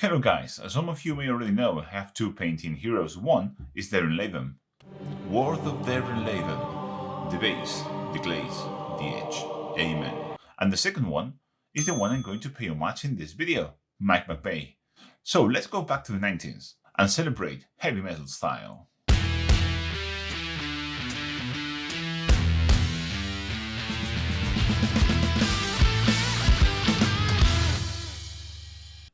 Hello guys, as some of you may already know, I have two painting heroes. One is Darren Worth of Darren the base, the glaze, the edge, amen. And the second one is the one I'm going to pay homage in this video, Mike McPay. So let's go back to the 90s and celebrate heavy metal style.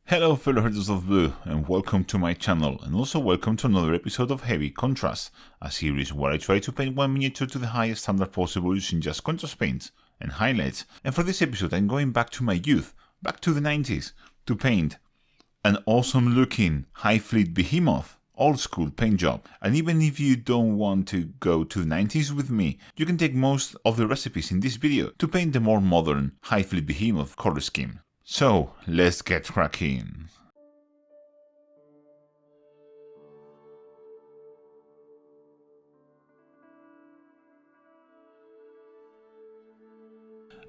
Hello fellow Herders of Blue, and welcome to my channel, and also welcome to another episode of Heavy Contrast, a series where I try to paint one miniature to the highest standard possible using just contrast paints and highlights. And for this episode I'm going back to my youth, back to the 90s, to paint an awesome looking Hive Fleet Behemoth old school paint job. And even if you don't want to go to the 90s with me, you can take most of the recipes in this video to paint the more modern Hive Fleet Behemoth color scheme. So, let's get cracking.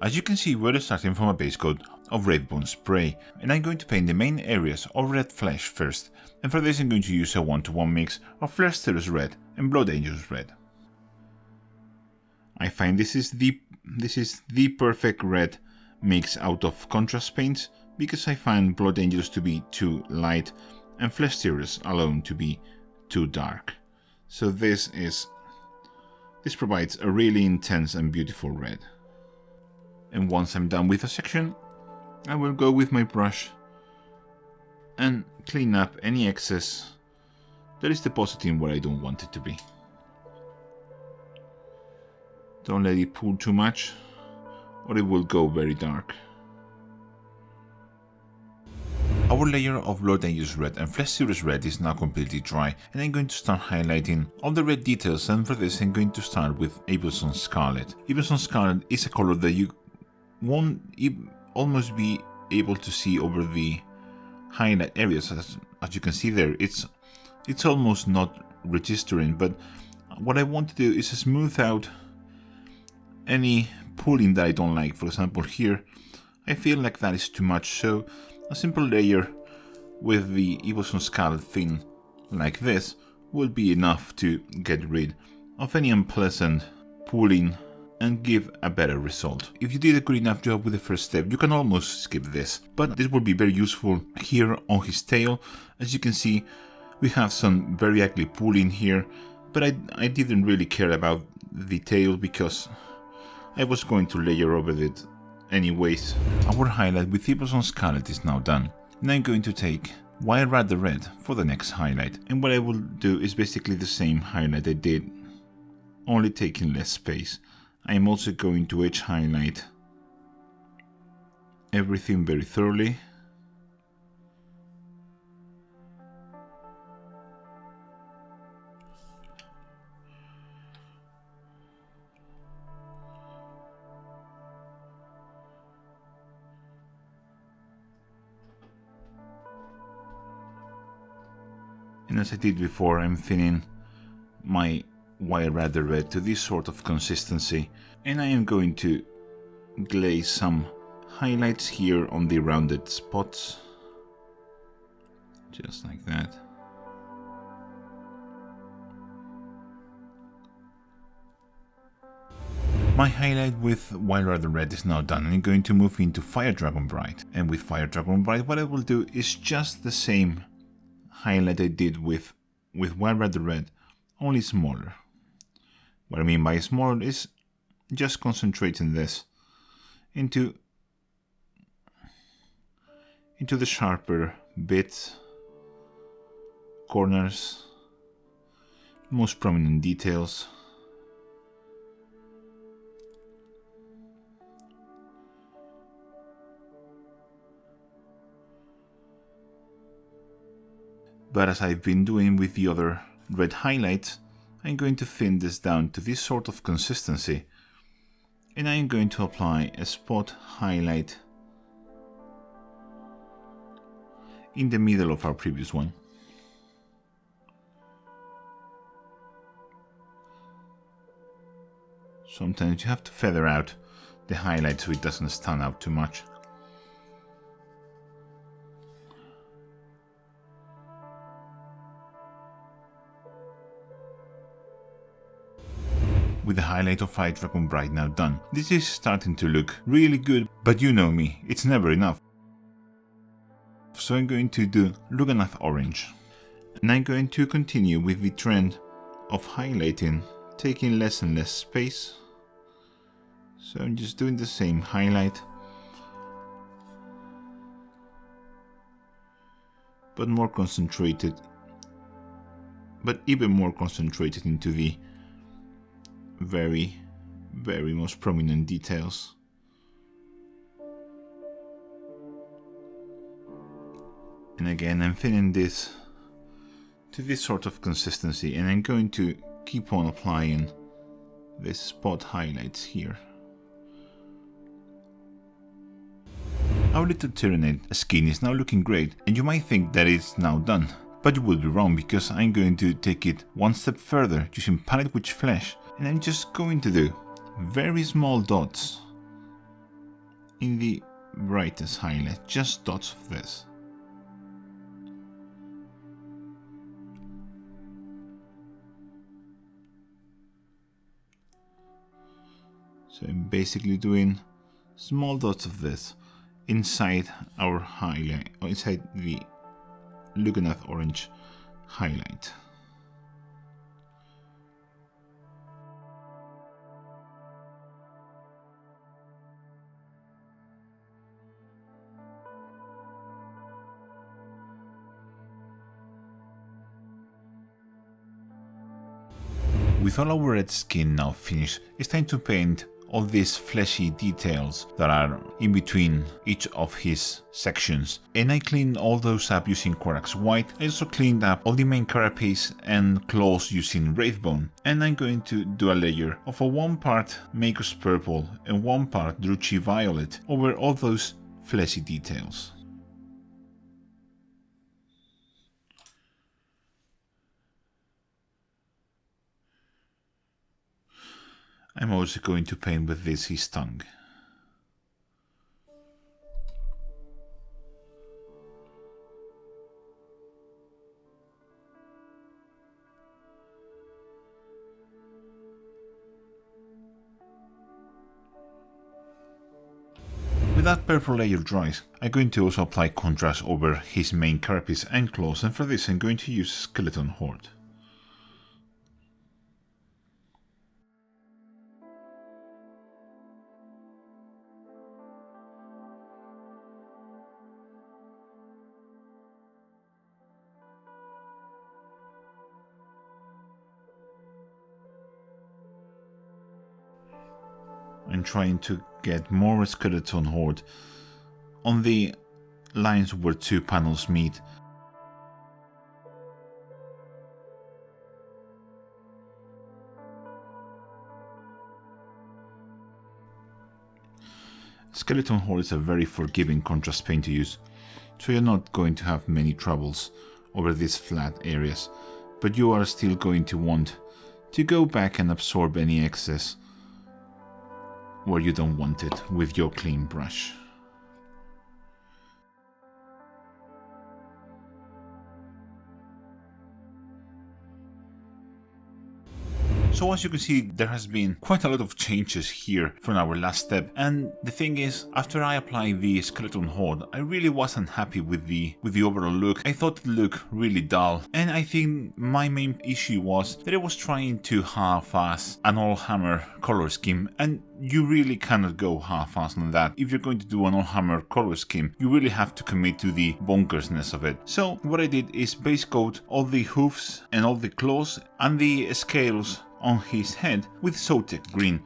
As you can see, we're starting from a base coat of red bone spray, and I'm going to paint the main areas of red flesh first, and for this I'm going to use a 1-to-1 mix of Flesh Red and Blood Angels Red. I find this is the perfect red mix out of contrast paints, because I find Blood Angels to be too light and Flesh Tears alone to be too dark. So this provides a really intense and beautiful red. And once I'm done with a section, I will go with my brush and clean up any excess that is depositing where I don't want it to be. Don't let it pull too much, or it will go very dark. Our layer of Blood Angels Red and Flesh Tears Red is now completely dry, and I'm going to start highlighting all the red details, and for this I'm going to start with Avison Scarlet. Avison Scarlet is a color that you won't almost be able to see over the highlight areas. As you can see there, it's almost not registering, but what I want to do is smooth out any pulling that I don't like. For example, here I feel like that is too much, so a simple layer with the Avison Scarlet thin like this will be enough to get rid of any unpleasant pulling and give a better result. If you did a good enough job with the first step, you can almost skip this, but this will be very useful here on his tail. As you can see, we have some very ugly pulling here, but I didn't really care about the tail because I was going to layer over it anyways. Our highlight with Avison Scarlet is now done, and I'm going to take Wild Rider Red for the next highlight. And what I will do is basically the same highlight I did, only taking less space. I am also going to edge highlight everything very thoroughly. And as I did before, I'm thinning my Wild Rider Red to this sort of consistency, and I am going to glaze some highlights here on the rounded spots, just like that. My highlight with Wild Rider Red is now done, and I'm going to move into Fire Dragon Bright. And with Fire Dragon Bright, what I will do is just the same highlight I did with Wild Rider Red, only smaller. What I mean by small is just concentrating this into the sharper bits, corners, most prominent details. But as I've been doing with the other red highlights, I'm going to thin this down to this sort of consistency, and I'm going to apply a spot highlight in the middle of our previous one. Sometimes you have to feather out the highlight so it doesn't stand out too much. with the highlight of Fire Dragon Bright now done. This is starting to look really good, but you know me, it's never enough. So I'm going to do Lugganath Orange. And I'm going to continue with the trend of highlighting, taking less and less space. So I'm just doing the same highlight, but more concentrated, but even more concentrated into the very most prominent details. And again, I'm thinning this to this sort of consistency, and I'm going to keep on applying these spot highlights here. Our little Tyranid skin is now looking great, and you might think that it's now done, but you will be wrong, because I'm going to take it one step further using Palette Witch Flesh, and I'm just going to do very small dots in the brightest highlight, just dots of this. So I'm basically doing small dots of this inside our highlight, or inside the Lugganath Orange highlight. With all our red skin now finished, it's time to paint all these fleshy details that are in between each of his sections. And I cleaned all those up using Corax White. I also cleaned up all the main carapace and claws using Wraithbone. And I'm going to do a layer of a 1 part Maker's Purple and 1 part Druchii Violet over all those fleshy details. I'm also going to paint with this his tongue. With that purple layer dries, I'm going to also apply contrast over his main carapace and claws, and for this I'm going to use Skeleton Horde. I'm trying to get more Skeleton Horde on the lines where 2 panels meet. Skeleton Horde is a very forgiving contrast paint to use, so you're not going to have many troubles over these flat areas, but you are still going to want to go back and absorb any excess where you don't want it with your clean brush. So as you can see, there has been quite a lot of changes here from our last step, and the thing is, after I applied the Skeleton Horde, I really wasn't happy with the overall look. I thought it looked really dull, and I think my main issue was that I was trying to half-ass an all-hammer color scheme, and you really cannot go half-ass on that. If you're going to do an all-hammer color scheme, you really have to commit to the bonkersness of it. So what I did is base coat all the hoofs and all the claws and the scales on his head with Zotek green.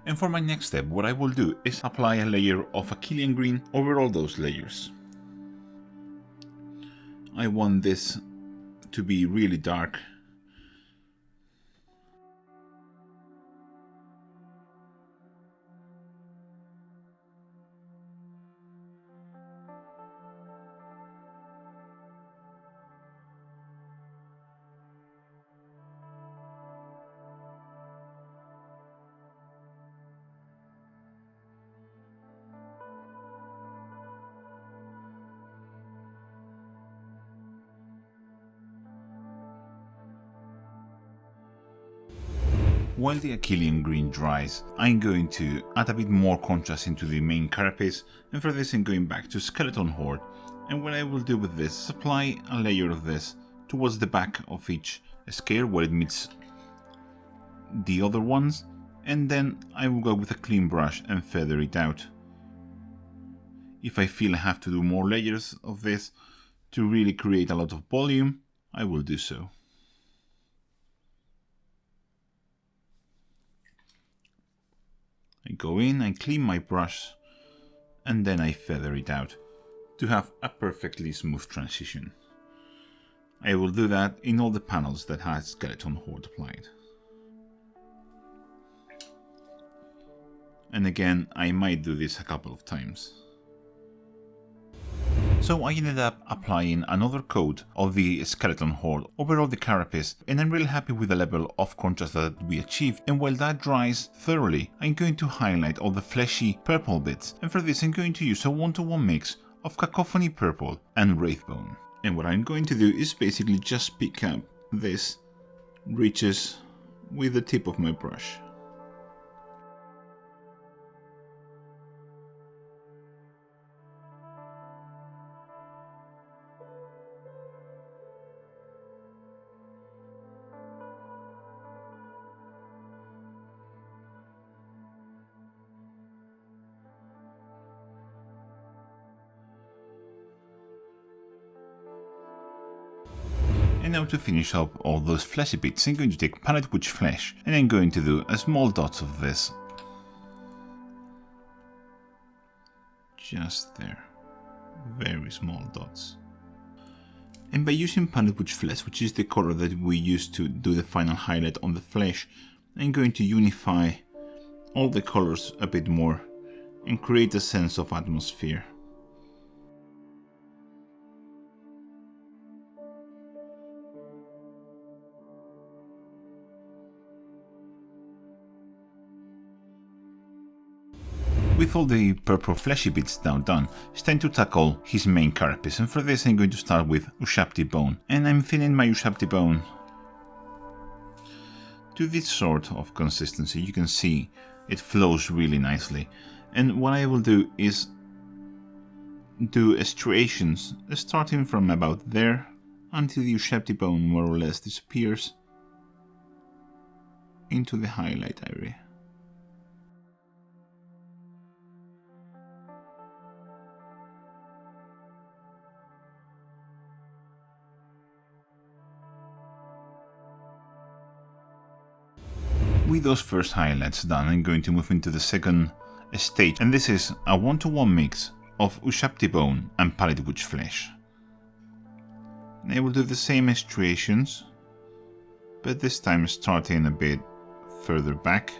And for my next step, what I will do is apply a layer of Achillean green over all those layers. I want this to be really dark. While the Achillean green dries, I'm going to add a bit more contrast into the main carapace, and for this I'm going back to Skeleton Horde, and what I will do with this is apply a layer of this towards the back of each scale where it meets the other ones, and then I will go with a clean brush and feather it out. If I feel I have to do more layers of this to really create a lot of volume, I will do so. I go in, I clean my brush, and then I feather it out to have a perfectly smooth transition. I will do that in all the panels that has Skeleton Horde applied. And again, I might do this a couple of times. So I ended up applying another coat of the Skeleton Horde over all the carapace, and I'm really happy with the level of contrast that we achieved. And while that dries thoroughly, I'm going to highlight all the fleshy purple bits, and for this I'm going to use a 1-to-1 mix of Cacophony Purple and Wraithbone. And what I'm going to do is basically just pick up this ridges with the tip of my brush. And now to finish up all those fleshy bits, I'm going to take Palette Witch Flesh and I'm going to do a small dots of this. Just there. Very small dots. And by using Palette Witch Flesh, which is the color that we use to do the final highlight on the flesh, I'm going to unify all the colors a bit more and create a sense of atmosphere. With all the purple fleshy bits now done, it's time to tackle his main carapace, and for this I'm going to start with Ushabti Bone, and I'm filling my Ushabti Bone to this sort of consistency. You can see it flows really nicely, and what I will do is do striations starting from about there until the Ushabti Bone more or less disappears into the highlight area. With those first highlights done, I'm going to move into the second stage, and this is a 1-to-1 mix of Ushabti Bone and Palette Witch Flesh. And I will do the same striations, but this time starting a bit further back.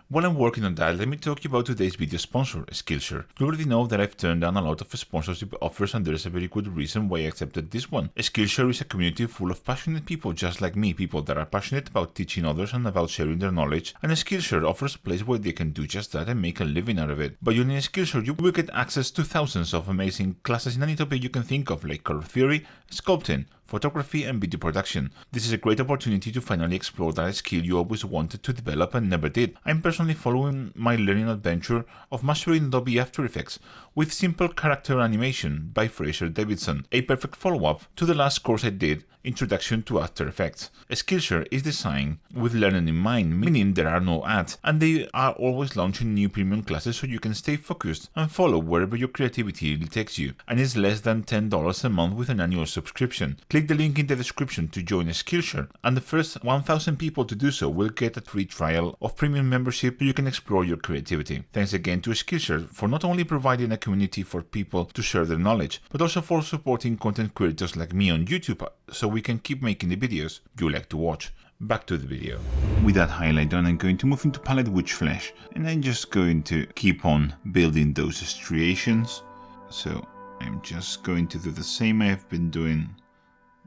While I'm working on that, let me talk you about today's video sponsor, Skillshare. You already know that I've turned down a lot of sponsorship offers, and there's a very good reason why I accepted this one. Skillshare is a community full of passionate people just like me, people that are passionate about teaching others and about sharing their knowledge, and Skillshare offers a place where they can do just that and make a living out of it. By joining Skillshare, you will get access to thousands of amazing classes in any topic you can think of, like color theory, sculpting, photography and video production. This is a great opportunity to finally explore that skill you always wanted to develop and never did. I'm personally following my learning adventure of mastering Adobe After Effects with Simple Character Animation by Fraser Davidson, a perfect follow-up to the last course I did, Introduction to After Effects. Skillshare is designed with learning in mind, meaning there are no ads, and they are always launching new premium classes so you can stay focused and follow wherever your creativity takes you, and it's less than $10 a month with an annual subscription. Click the link in the description to join Skillshare, and the first 1,000 people to do so will get a free trial of premium membership so you can explore your creativity. Thanks again to Skillshare for not only providing a community for people to share their knowledge, but also for supporting content creators like me on YouTube so we can keep making the videos you like to watch. Back to the video. With that highlight done, I'm going to move into Palette Witch Flesh, and I'm just going to keep on building those striations. So I'm just going to do the same I've been doing,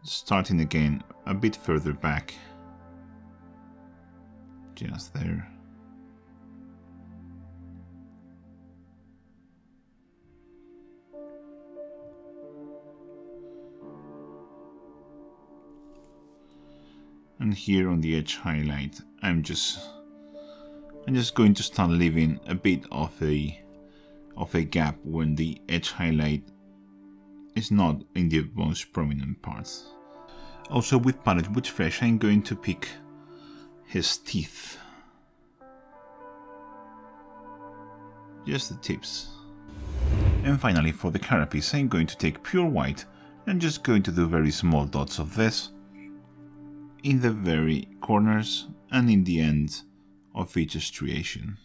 starting again a bit further back, just there. And here on the edge highlight, I'm just going to start leaving a bit of a gap when the edge highlight is not in the most prominent parts. Also with palette wood flesh, I'm going to pick his teeth. Just the tips. And finally for the carapace, I'm going to take pure white and just going to do very small dots of this in the very corners and in the end of each striation.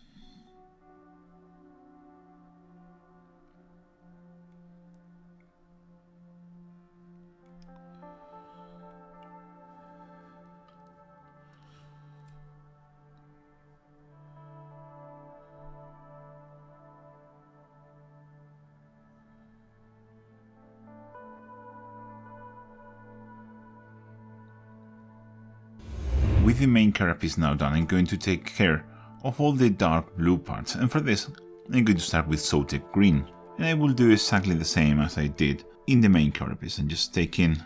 With the main carapace now done, I'm going to take care of all the dark blue parts, and for this I'm going to start with Zotic green, and I will do exactly the same as I did in the main carapace, and just take in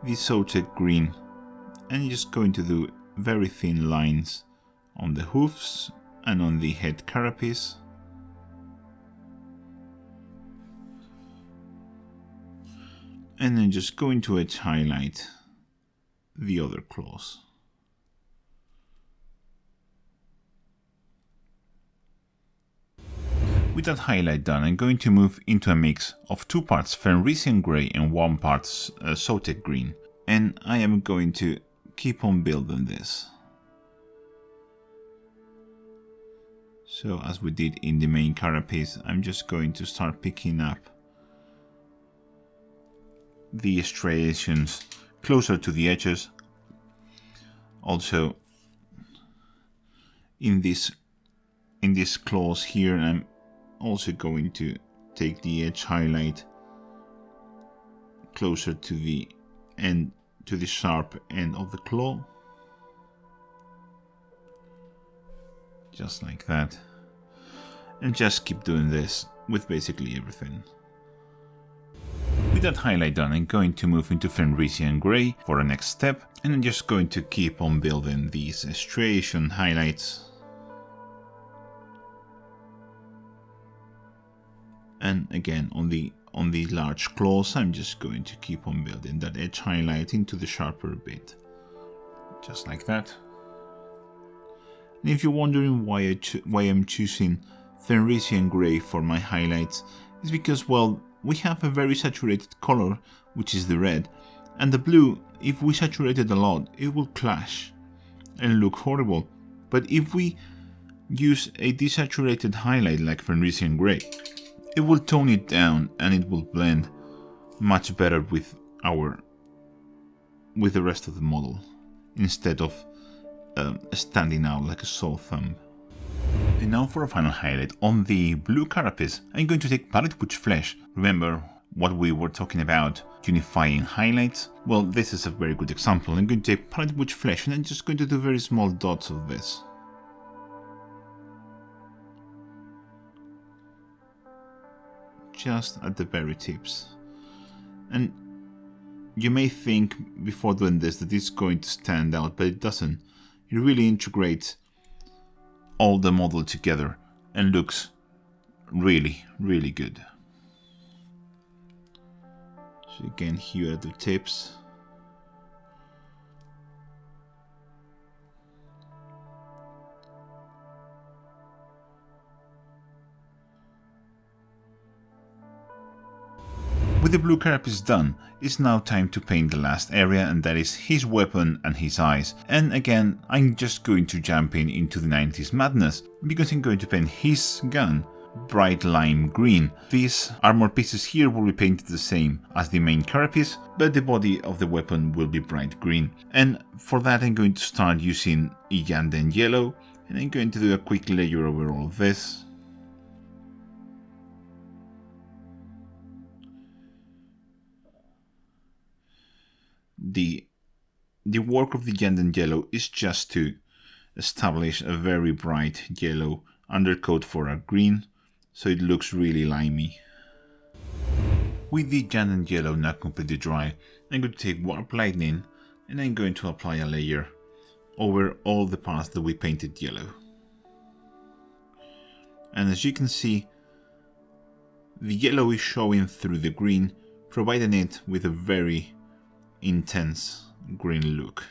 the Zotic green and just going to do very thin lines on the hoofs and on the head carapace. And then just going to edge highlight the other claws. With that highlight done, I'm going to move into a mix of 2 parts Fenrisian grey and 1 part Zotic green, and I am going to keep on building this. So as we did in the main carapace, I'm just going to start picking up the striations closer to the edges. Also in this claws here, I'm also going to take the edge highlight closer to the end, to the sharp end of the claw, just like that, and just keep doing this with basically everything. With that highlight done, I'm going to move into Fenrisian grey for the next step, and I'm just going to keep on building these striation highlights. And again, on the large claws, I'm just going to keep on building that edge highlight into the sharper bit, just like that. And if you're wondering why I'm choosing Fenrisian grey for my highlights, it's because, well, we have a very saturated color, which is the red, and the blue, if we saturate it a lot, it will clash and look horrible. But if we use a desaturated highlight like Fenrisian grey, it will tone it down and it will blend much better with the rest of the model, instead of standing out like a sore thumb. And now for a final highlight on the blue carapace, I'm going to take palette wood flesh. Remember what we were talking about, unifying highlights? Well, this is a very good example. I'm going to take palette wood flesh and I'm just going to do very small dots of this. Just at the very tips. And you may think before doing this that it's going to stand out, but it doesn't. It really integrates all the model together and looks really, really good. So again, here are the tips. With the blue carapace done, it's now time to paint the last area, and that is his weapon and his eyes. And again, I'm just going to jump into the 90s madness, because I'm going to paint his gun bright lime green. These armor pieces here will be painted the same as the main carapace, but the body of the weapon will be bright green. And for that I'm going to start using Iyanden yellow, and I'm going to do a quick layer over all of this. The work of the Iyanden yellow is just to establish a very bright yellow undercoat for our green, so it looks really limey. With the Iyanden yellow now completely dry, I'm going to take Warp Lightning And I'm going to apply a layer over all the parts that we painted yellow. And as you can see, the yellow is showing through the green, providing it with a very intense green look.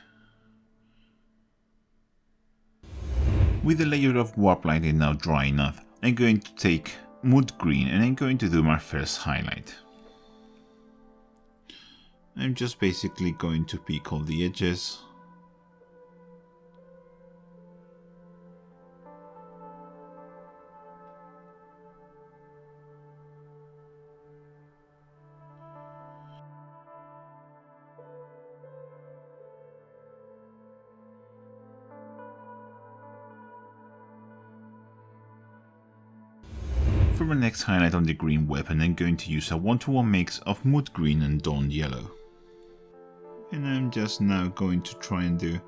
With the layer of warp lighting now dry enough, I'm going to take mood green and I'm going to do my first highlight. I'm just basically going to pick all the edges. For my next highlight on the green weapon, I'm going to use a 1-to-1 mix of mood green and dawn yellow. And I'm just now going to try and do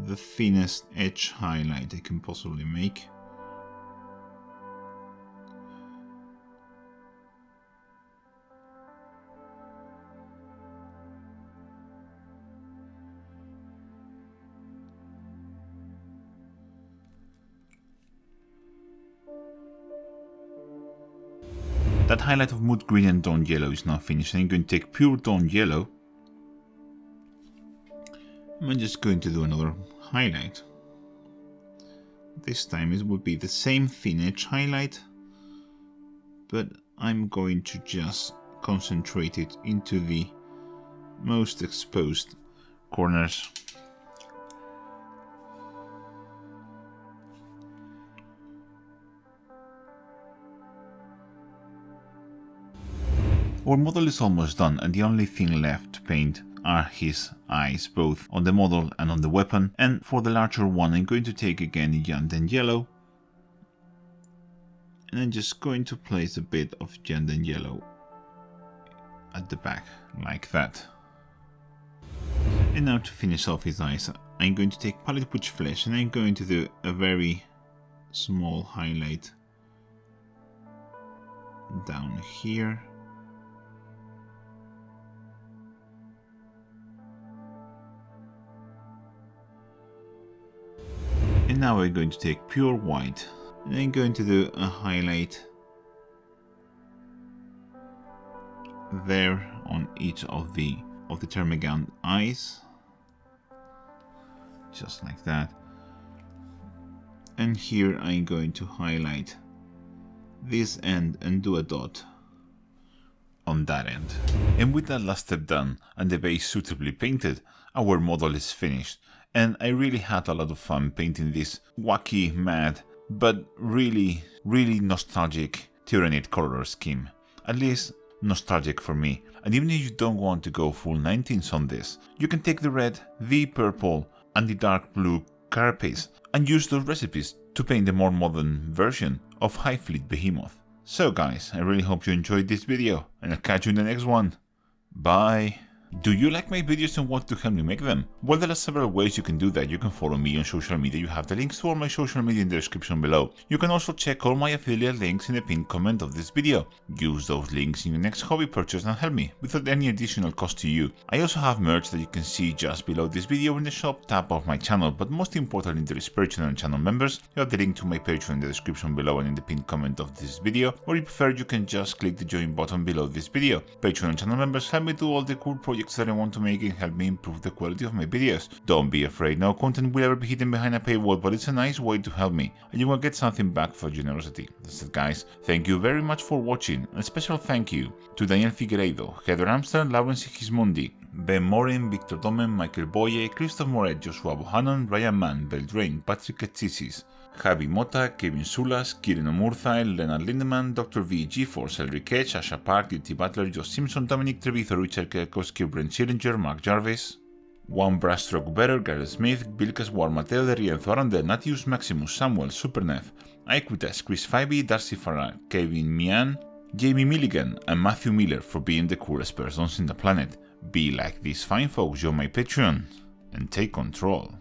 the thinnest edge highlight I can possibly make. That highlight of mood green and dawn yellow is now finished. I'm going to take pure dawn yellow. I'm just going to do another highlight. This time it will be the same thin edge highlight, but I'm going to just concentrate it into the most exposed corners. Our model is almost done, and the only thing left to paint are his eyes, both on the model and on the weapon. And for the larger one, I'm going to take again Yanden yellow, and I'm just going to place a bit of Yanden yellow at the back, like that. And now to finish off his eyes, I'm going to take Palette Push Flesh, and I'm going to do a very small highlight down here. And now we're going to take pure white, and I'm going to do a highlight there on each of the Termagant eyes, just like that. And here I'm going to highlight this end and do a dot on that end. And with that last step done and the base suitably painted, our model is finished. And I really had a lot of fun painting this wacky, mad, but really nostalgic Tyranid color scheme. At least nostalgic for me. And even if you don't want to go full 19s on this, you can take the red, the purple and the dark blue carapace and use those recipes to paint the more modern version of Hive Fleet Behemoth. So guys, I really hope you enjoyed this video, and I'll catch you in the next one. Bye! Do you like my videos and want to help me make them? Well, there are several ways you can do that. You can follow me on social media. You have the links to all my social media in the description below. You can also check all my affiliate links in the pinned comment of this video. Use those links in your next hobby purchase and help me without any additional cost to you. I also have merch that you can see just below this video in the shop tab of my channel, but most importantly, there is Patreon and channel members. You have the link to my Patreon in the description below and in the pinned comment of this video, or if you prefer, you can just click the join button below this video. Patreon and channel members help me do all the cool projects that I want to make and help me improve the quality of my videos. Don't be afraid, no content will ever be hidden behind a paywall, but it's a nice way to help me, and you will get something back for generosity. That's it guys, thank you very much for watching. A special thank you to Daniel Figueiredo, Heather Amster, Lawrence Sigismundi, Ben Morin, Victor Domen, Michael Boye, Christoph Moret, Joshua Bohannon, Ryan Mann, Beldrain, Patrick Letsisis, Javi Mota, Kevin Sulas, Kieran Omurthail, Leonard Lindemann, Dr. V, G-Force, Elric Edge, Asha Park, Dilty Butler, Josh Simpson, Dominic Trevizo, Richard Kelkowski, Brent Schillinger, Mark Jarvis, One Brushstroke Better, Gareth Smith, Bilkas War, Mateo de Rienzo, Arandel, Natius Maximus, Samuel, Supernev, Equitas, Chris Fibey, Darcy Farrar, Kevin Mian, Jamie Milligan, and Matthew Miller for being the coolest persons in the planet. Be like these fine folks, join my Patreon, and take control.